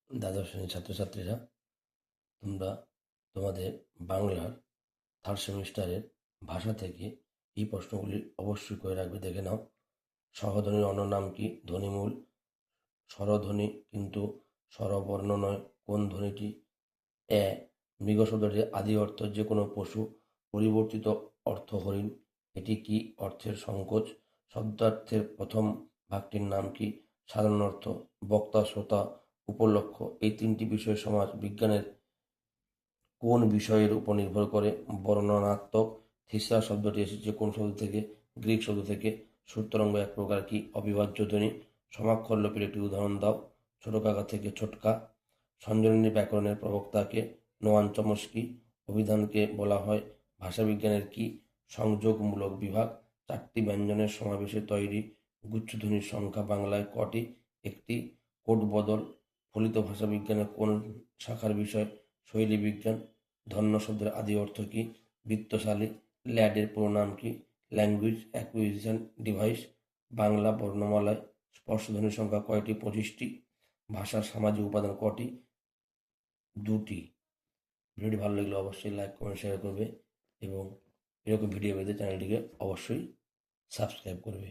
দ্বাদশ শ্রেণীর ছাত্রছাত্রীরা, তোমরা তোমাদের বাংলার থার্ড সেমিস্টারের ভাষা থেকে এই প্রশ্নগুলি অবশ্যই করে রাখবে। দেখে নাও। সহধ্বনির অন্য নাম কি? ধ্বনিমূল। স্বরধ্বনি কিন্তু স্বরবর্ণ নয়। কোন ধ্বনিটি? এ। মৃগ শব্দটির আদি অর্থ যে কোনো পশু, পরিবর্তিত অর্থ হরিণ। এটি কি অর্থের সংকোচ? শব্দার্থের প্রথম ভাগটির নাম কি? সাধারণ অর্থ, বক্তা, শ্রোতা, উপলক্ষ। এই তিনটি বিষয় সমাজ বিজ্ঞানের কোন বিষয়ের উপর নির্ভর করে? বর্ণনাত্মক। থিসরা শব্দটি এসেছে কোন শব্দ থেকে? গ্রিক শব্দ থেকে। সূত্রাঙ্গ এক প্রকার কি? অবিভাজ্য ধ্বনি। সমাক্ষর লোপের একটি উদাহরণ দাও। ছোট কাকা থেকে ছোটকা। সঞ্জননী ব্যাকরণের প্রবক্তাকে? নোয়ান চমস্কি। অভিধানকে বলা হয় ভাষাবিজ্ঞানের কি? সংযোগমূলক বিভাগ। চারটি ব্যঞ্জনের সমাবেশে তৈরি গুচ্ছধ্বনির সংখ্যা বাংলায় কটি? একটি। কোড বদল ফলিত ভাষাবিজ্ঞানের কোন শাখার বিষয়? শৈলী বিজ্ঞান। ধন্য শব্দের আদি অর্থ কি? বৃত্তশালী। ল্যাডের পুরো নাম কি? Language acquisition device. বাংলা বর্ণমালায় স্পর্শধ্বনির সংখ্যা কয়টি? 25টি। ভাষার সামাজিক উপাদান কটি? 2টি। ভিডিওটি ভালো লাগলে অবশ্যই লাইক, কমেন্ট, শেয়ার করবে এবং এরকম ভিডিও পেতে চ্যানেলটিকে অবশ্যই সাবস্ক্রাইব করবে।